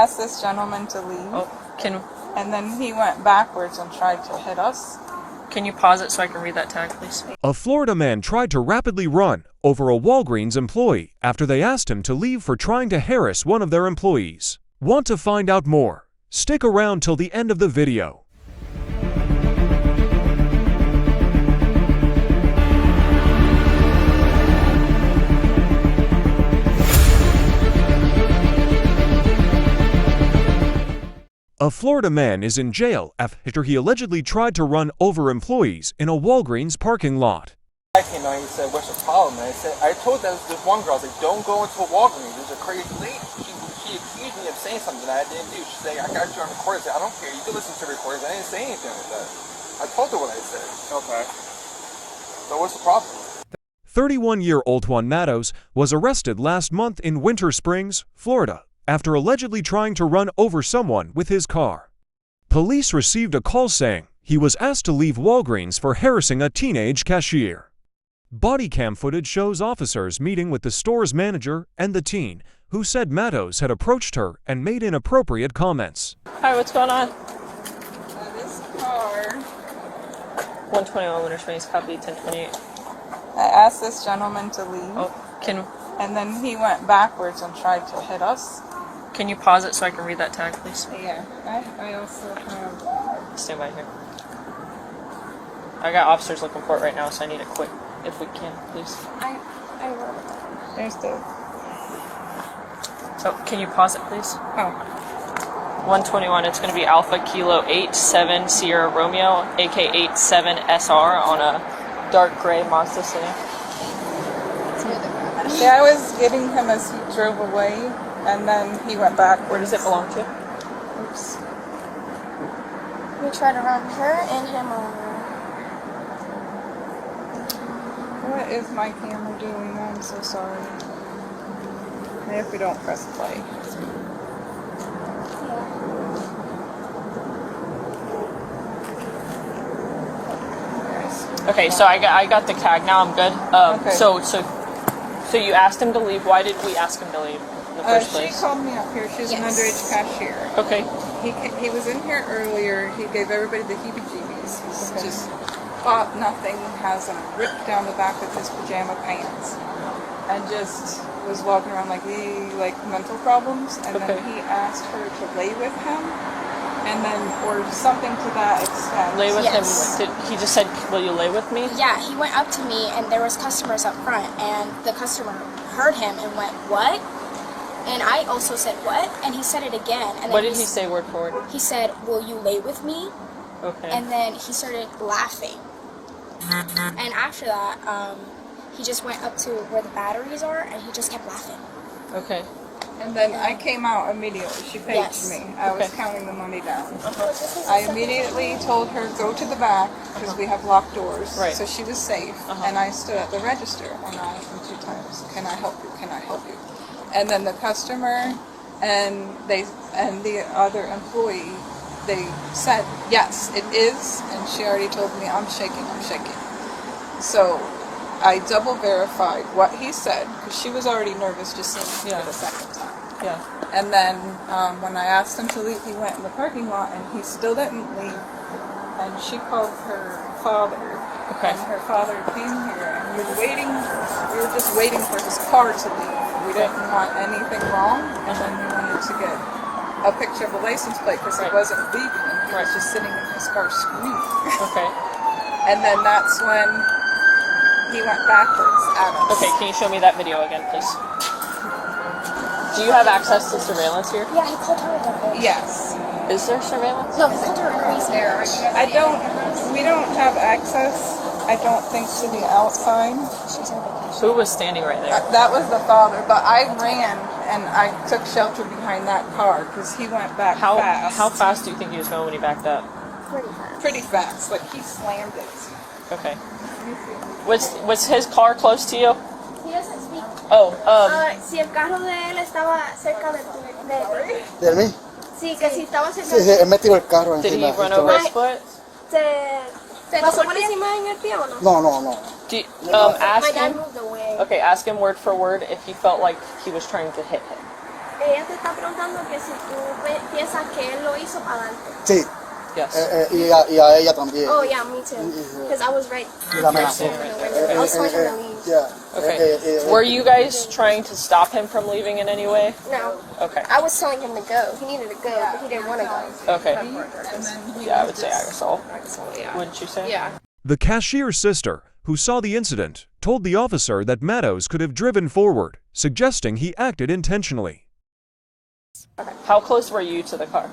asked this gentleman to leave. And then he went backwards and tried to hit us. Can you pause it so I can read that tag, please? A Florida man tried to rapidly run over a Walgreens employee after they asked him to leave for trying to harass one of their employees. Want to find out more? Stick around till the end of the video. A Florida man is in jail after he allegedly tried to run over employees in a Walgreens parking lot. I came out and he said, "What's the problem?" And I told this one girl, I was like, "Don't go into a Walgreens. There's a crazy lady." She accused me of saying something that I didn't do. She said, "I got you on recording." I said, "I don't care. You can listen to recordings. I didn't say anything like that." I told her what I said. Okay. So what's the problem? 31-year-old Juan Matos was arrested last month in Winter Springs, Florida, after allegedly trying to run over someone with his car. Police received a call saying he was asked to leave Walgreens for harassing a teenage cashier. Body cam footage shows officers meeting with the store's manager and the teen, who said Matos had approached her and made inappropriate comments. Hi, what's going on? This car. 121 Winter Springs, copy 1028. I asked this gentleman to leave. And then he went backwards and tried to hit us. Can you pause it so I can read that tag, please? Yeah. I also have... Stand by here. I got officers looking for it right now, so I need it quick, if we can, please. I wrote it. There's the... Oh, can you pause it, please? Oh. 121, it's going to be Alpha Kilo 87 Sierra Romeo, AK87SR on a dark gray Mazda sedan. Yeah, I was getting him as he drove away, and then he went back. Where does it belong to? Oops. We tried to run her and him over. What is my camera doing? I'm so sorry. If we don't press play. Okay, so I got the tag. Now I'm good. Okay. So you asked him to leave. Why did we ask him to leave in the first place? She called me up here. She's an underage cashier. Okay. He was in here earlier. He gave everybody the heebie-jeebies. He's just thought nothing, has him ripped down the back of his pajama pants, and just was walking around like mental problems. And then he asked her to lay with him, and then or something to that extent. Lay with him. He just said, "Will you lay with me?" Yeah, he went up to me, and there was customers up front, and the customer heard him and went, "What?" And I also said, "What?" And he said it again. And then what did he say word for word? He said, "Will you lay with me?" Okay. And then he started laughing. And after that, he just went up to where the batteries are, and he just kept laughing. Okay. And then I came out immediately. She paged me. I was counting the money down. I immediately told her, go to the back, because we have locked doors. Right. So she was safe. And I stood at the register, and I asked him 2 times, "Can I help you? Can I help you?" And then the customer and the other employee, they said, "Yes, it is." And she already told me, I'm shaking. So I double verified what he said, because she was already nervous just seeing him for the second time. Yeah. And then when I asked him to leave, he went in the parking lot, and he still didn't leave. And she called her father. Okay. And her father came here, and we were just waiting for his car to leave. We didn't want anything wrong, and then we wanted to get a picture of the license plate, because he wasn't leaving, and he was just sitting in his car screaming. Okay. And then that's when he went backwards at us. Okay, can you show me that video again, please? Do you have access to surveillance here? Yeah, he called her a bitch. Yes. Is there surveillance? No, he called her a crazy bitch. We don't have access, I don't think, to the outside. She's a bitch. Who was standing right there? That was the father, but I ran and I took shelter behind that car because he went back fast. How fast do you think he was going when he backed up? Pretty fast. Pretty fast, like he slammed it. Okay. Was his car close to you? He doesn't speak. Si el carro de él estaba cerca de ¿De mí? Sí, que si estaba cerca Sí, él me tiró el carro encima. Did he run over his foot? ¿Se pasó por encima en el pie o no? No. Ask My dad him. moved away. Okay, ask him word for word if he felt like he was trying to hit him. ella te está preguntando que si tú piensas que él lo hizo para adelante. Sí, Yes. y a ella también. Oh yeah, me too. Because I was right. Y la amenazó. in the window. I was telling him to leave. Yeah. Okay. Were you guys trying to stop him from leaving in any way? No, Okay. I was telling him to go. He needed to go, but he didn't want to go. Okay. And then he Yeah, I was would say just- assault. Yeah. Wouldn't you say? Yeah. The cashier's sister, who saw the incident, told the officer that Matos could have driven forward, suggesting he acted intentionally. How close were you to the car?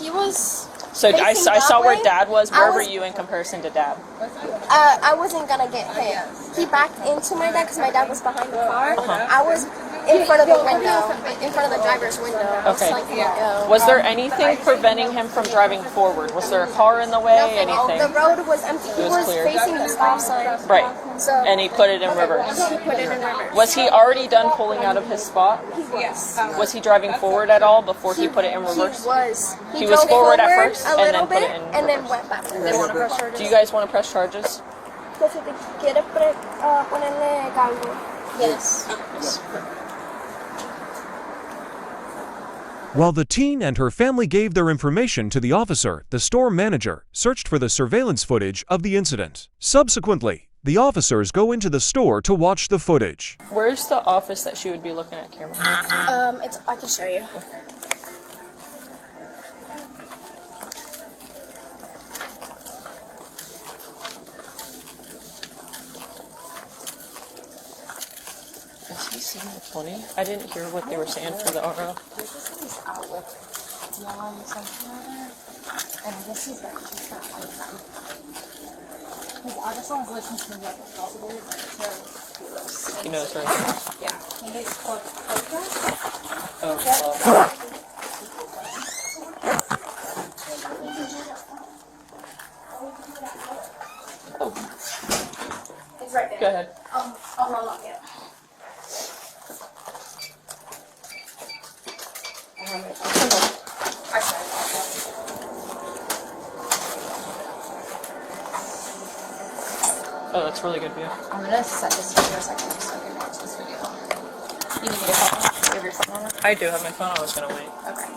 He was. So I Facing saw that where way? Dad was. I Where were was- you in comparison to Dad? I wasn't gonna get hit. He backed into my dad because my dad was behind the car. I was in front of the window, in front of the driver's window. I was Okay. telling him to go. Was there anything preventing him from driving forward? Was there a car in the way? Anything? The road was empty. He It was was clear. facing the stop sign. Right. So And he put it in reverse. he put it in reverse. Was he already done pulling out of his spot? Yes. Was he driving forward at all before he put it in reverse? He was. He was drove forward at first a and little then put bit it in and then reverse. went back. They want to press charges. Do you guys want to press charges? Que si te quieres ponerle cargo. Yes. While the teen and her family gave their information to the officer, the store manager searched for the surveillance footage of the incident. Subsequently, the officers go into the store to watch the footage. Where's the office that she would be looking at camera? I can show you. Is he seeing the 20? I didn't hear what they were saying for the RO. And this is like just not like them. Because I just want to listen to what the possible is. He knows, right? Yeah. And it's called podcast. Oh, It's right there. go ahead. I'll roll up it. Oh, that's really good view. I'm gonna set this for a second so I can watch this video. You need your phone? You have your phone on? I do have my phone. I was gonna wait. Okay.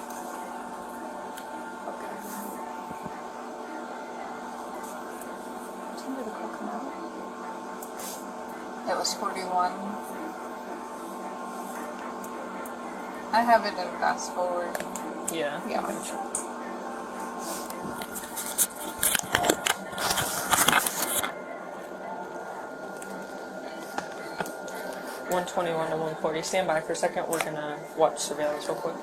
When did the call come out? It was 41. I have it in fast forward. Yeah. Yeah. One 121 to 140. Stand by for a second. We're gonna watch surveillance real quick.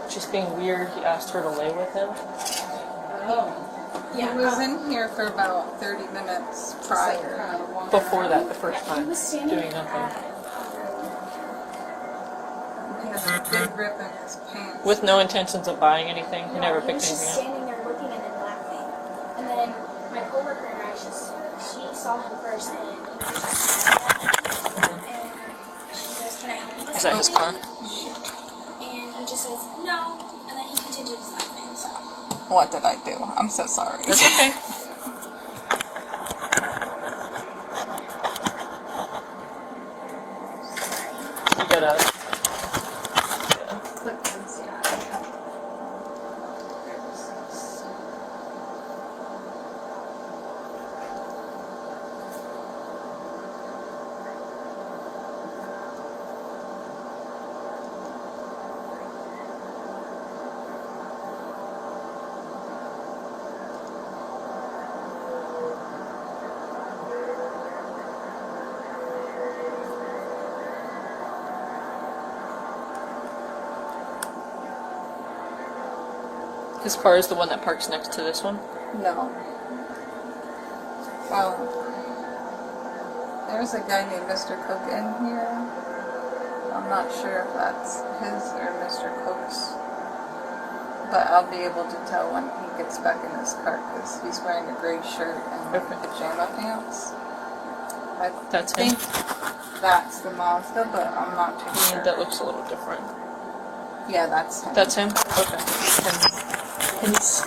Just being weird. He asked her to lay with him. He was in here for about 30 minutes prior. Before that, the first time, doing nothing. He has a big rip in his pants. With no intentions of buying anything. He never He picked was just anything up. standing there looking and then laughing. And then my coworker and I, she saw him first and he was just and she goes, "Can I help you?" Is that his car? And he just says, "No," and then he continues laughing. So What did I do? I'm so sorry. It's okay. You gotta. click this, yeah. His car is the one that parks next to this one. No. Well, there's a guy named Mr. Cook in here. I'm not sure if that's his or Mr. Cook's. But I'll be able to tell when he gets back in his car because he's wearing a gray shirt and Okay. pajama pants. I That's him. think that's the Mazda, but I'm not too sure. That looks a little different. Yeah, that's him. That's him? Okay.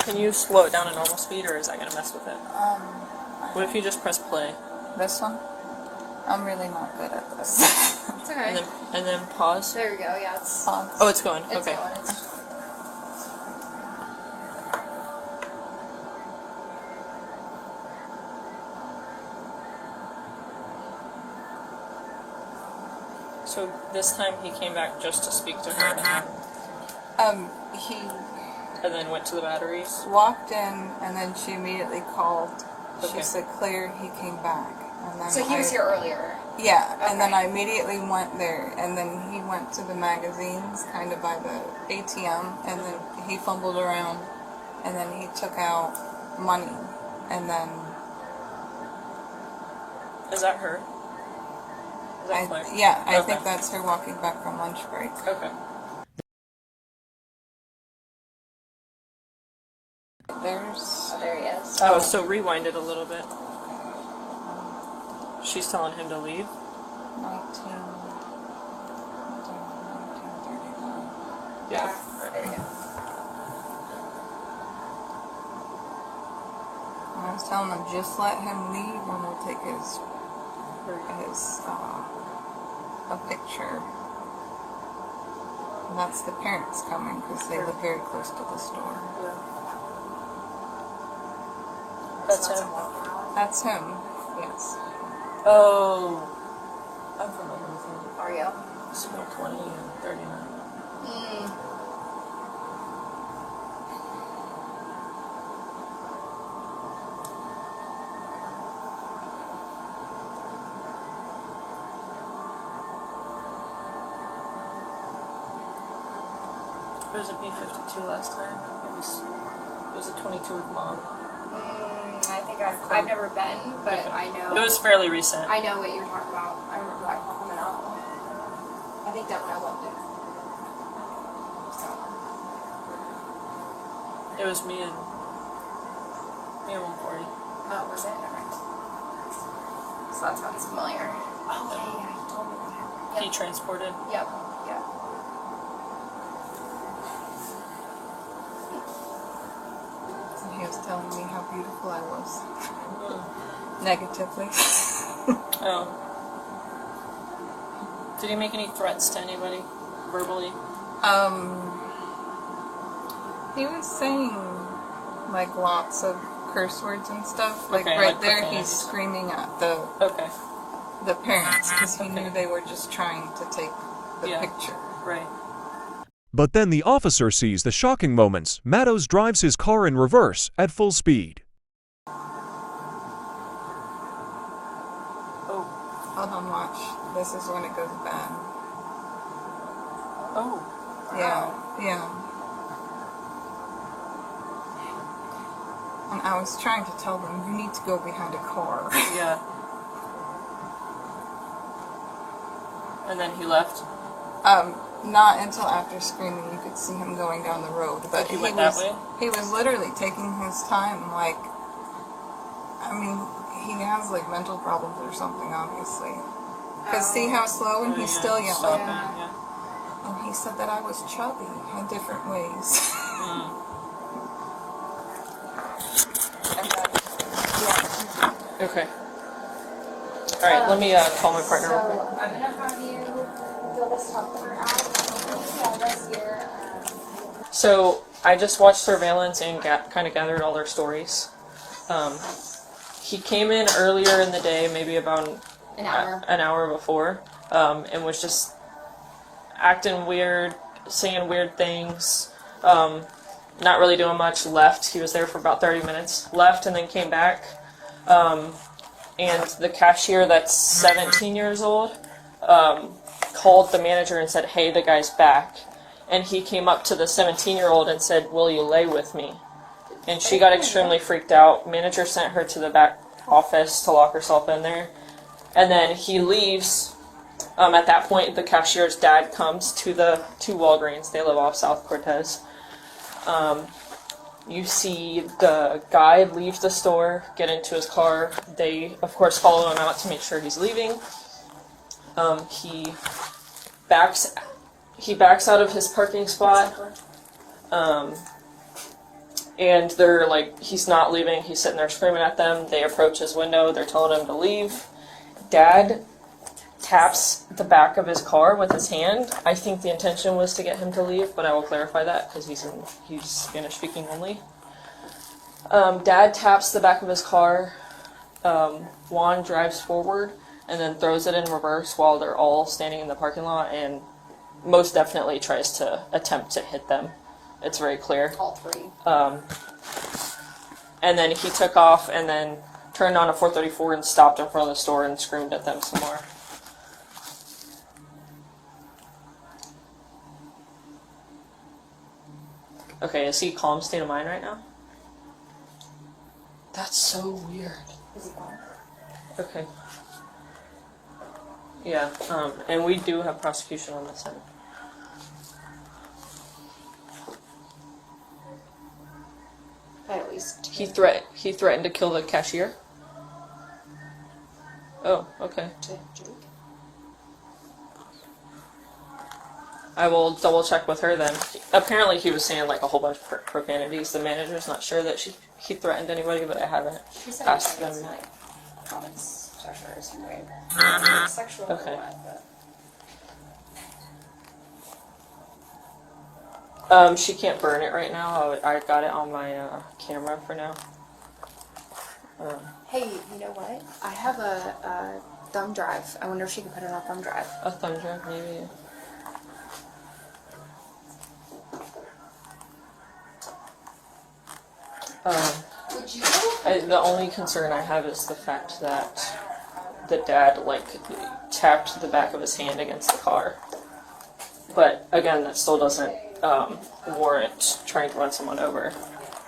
Can you slow it down to normal speed, or is that going to mess with it? What if you just press play? This one? I'm really not good at this. It's okay. And then pause? There we go. Yeah, it's. Pause. Oh, it's going. It's Okay. going. It's So this time he came back just to speak to her, He and then went to the batteries. walked in, and then she immediately called. Okay. She said, "Clear." He came back, and then So he was here earlier. Yeah, and then Okay. I immediately went there, and then he went to the magazines, kind of by the ATM, and then he fumbled around, and then he took out money, and then Is that her? Is that Claire? I Okay. think that's her walking back from lunch break. Okay. There's Oh, there he is. Oh, so rewind it a little bit. She's telling him to leave. 1939. Yeah. There you go. And I was telling them, just let him leave, and we'll take his a picture. And that's the parents coming because they live very close to the store. That's him. That's him. Yes. Oh. I'm familiar with him. Are you? Smell 20 and 39. It was a B-52 last time. It was a 22 with mom. I think I've never been, but I know. It was fairly recent. I know what you're talking about. I remember that coming up. I think that when I loved it. It was me and 140. Oh, was it? Okay. So that sounds familiar. Oh, yeah, you told me that. He transported. Yep. Yep. And he was telling me how beautiful I was. Negatively. Oh. Did he make any threats to anybody? Verbally? He was saying like lots of curse words and stuff. Like Okay, right like there, profanity. he's screaming at the Okay. parents because he knew Okay. they were just trying to take the Yeah. picture. Right. But then the officer sees the shocking moments. Matos drives his car in reverse at full speed. Oh. Hold on, watch. This is when it goes bad. Oh. Yeah, yeah. And I was trying to tell them, you need to go behind a car. Yeah. And then he left. Not until after screaming, you could see him going down the road. But He went that way? He was literally taking his time. Like, I mean, he has like mental problems or something, obviously. Because see how slow and he's still yelling. Stopping, Yeah. yeah. And he said that I was chubby in different ways. And then, yeah. Okay. Alright, let me call my partner. So I'm gonna have you fill this number out. Yeah, that's your. So I just watched surveillance and kind of gathered all their stories. He came in earlier in the day, maybe about An hour. before, and was just acting weird, saying weird things, not really doing much. Left. He was there for about 30 minutes. Left and then came back. And the cashier, that's 17 years old, called the manager and said, "Hey, the guy's back." And he came up to the 17-year-old and said, "Will you lay with me?" And she got extremely freaked out. Manager sent her to the back office to lock herself in there. And then he leaves. At that point, the cashier's dad comes to Walgreens. They live off South Cortez. You see the guy leave the store, get into his car. They, of course, follow him out to make sure he's leaving. He backs he backs out of his parking spot, and they're like, he's not leaving. He's sitting there screaming at them. They approach his window. They're telling him to leave. Dad taps the back of his car with his hand. I think the intention was to get him to leave, but I will clarify that because he's Spanish speaking only. Dad taps the back of his car. Juan drives forward and then throws it in reverse while they're all standing in the parking lot and most definitely tries to attempt to hit them. It's very clear. All three. And then he took off and then turned on a 434 and stopped in front of the store and screamed at them some more. Okay, is he calm state of mind right now? That's so weird. Is he gone? Okay. Yeah, and we do have prosecution on this end. At least. He threatened to kill the cashier? Oh, okay. I will double check with her then. Apparently he was saying like a whole bunch of profanities. The manager's not sure that he threatened anybody, but I haven't asked them. Comments, sexual or something. Sexual Okay. or what, She can't burn it right now. I got it on my camera for now. Hey, you know what? I have a thumb drive. I wonder if she could put it on a thumb drive. A thumb drive, maybe. Would you? The only concern I have is the fact that the dad tapped the back of his hand against the car. But again, that still doesn't warrant trying to run someone over.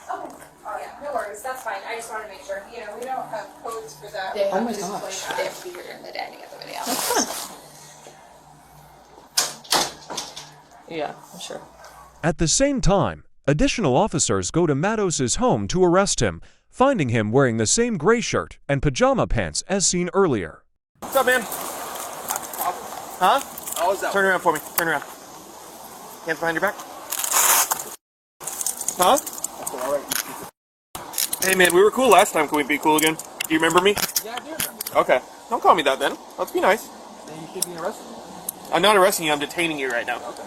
Oh yeah, no worries, that's fine. I just want to make sure. You know, we don't have codes for that. They have Oh my to gosh. display- They have to be here during the day to get the video. Yeah, I'm sure. At the same time, additional officers go to Matos' home to arrest him, finding him wearing the same gray shirt and pajama pants as seen earlier. What's up, man? Huh? How was that? Turn around for me. Turn around. Hands behind your back. Huh? All right. Hey, man, we were cool last time. Can we be cool again? Do you remember me? Yeah, I do remember. Okay. Don't call me that then. Let's be nice. Then you should be arrested. I'm not arresting you. I'm detaining you right now. Okay.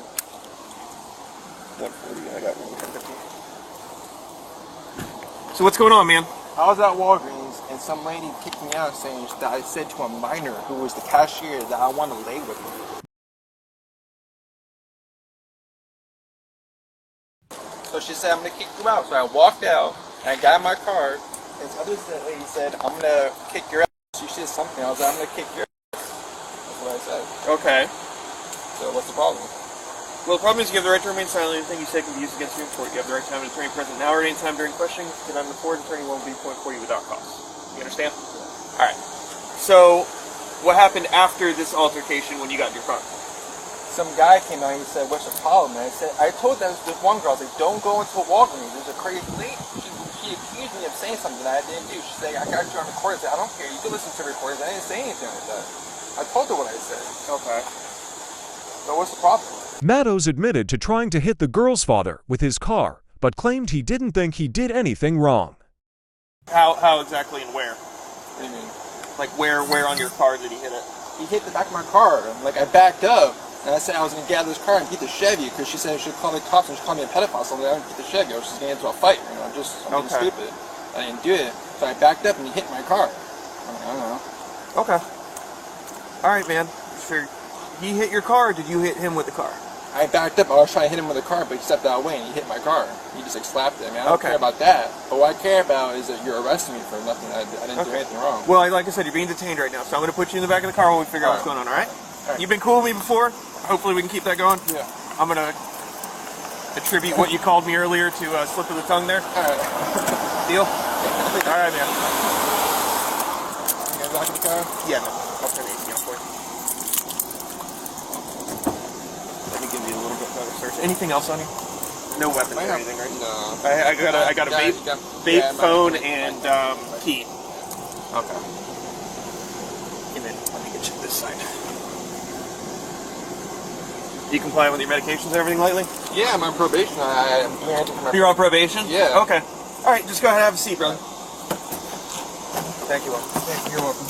140. I got 150. So what's going on, man? I was at Walgreens and some lady kicked me out saying that I said to a minor who was the cashier that I want to lay with her. So she said, I'm going to kick you out. So I walked out and I got in my car. And this other lady said, I'm going to kick your ass. She said something. I was like, I'm going to kick your ass. That's what I said. Okay. So what's the problem? Well, the problem is you have the right to remain silent. Anything you say can be used against you in court. You have the right to have an attorney present now or any time during questioning. If I'm the court, attorney won't be appointed for you without cause. You understand? All right. So, what happened after this altercation when you got in your car? Some guy came out and he said, what's the problem? And I told this one girl, I was like, don't go into a Walgreens. There's a crazy lady. She accused me of saying something that I didn't do. She said, I got you on record. I said, I don't care. You can listen to recordings. I didn't say anything like that. I told her what I said. Okay. So what's the problem? Matos admitted to trying to hit the girl's father with his car, but claimed he didn't think he did anything wrong. How exactly and where? What do you mean? Like where on your car did he hit it? He hit the back of my car. Like I backed up. And I said I was going to get out of this car and beat the Chevy because she said she should call the cops and she called me a pedophile. So I was like, I'm going to beat the Chevy. I was just getting into a fight. You know, I'm being stupid. I didn't do it. So I backed up and he hit my car. I'm like, I don't know. Okay. All right, man. Sure. He hit your car or did you hit him with the car? I backed up. I was trying to hit him with a car, but he stepped out of the way and he hit my car. He just like slapped it. I mean, I don't care about that. But what I care about is that you're arresting me for nothing. I didn't do anything wrong. Well, like I said, you're being detained right now. So I'm going to put you in the back of the car while we figure out what's going on, all right? You've been cool with me before. Hopefully we can keep that going. Yeah. I'm going to attribute what you called me earlier to a slip of the tongue there. All right. Deal? All right, man. You guys back in the car? Yeah, no. I'll turn the AC on for you. Let me give you a little bit better search. Anything else on you? No weapons or anything, right? No. I got a vape phone, and key. Okay. And then let me get you this side. You compliant with your medications and everything lately? Yeah, I'm on probation. I'm granted for my You're on probation? Yeah. Okay. All right, just go ahead and have a seat, brother. Thank you, Juan. Thank you. You're welcome.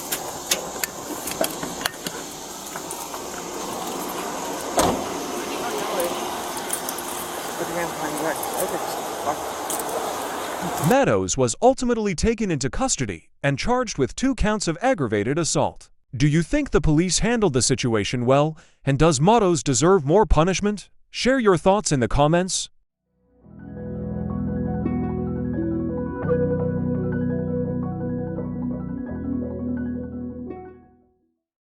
Put your hands behind your back. Okay. Matos was ultimately taken into custody and charged with 2 counts of aggravated assault. Do you think the police handled the situation well, and does Matos deserve more punishment? Share your thoughts in the comments.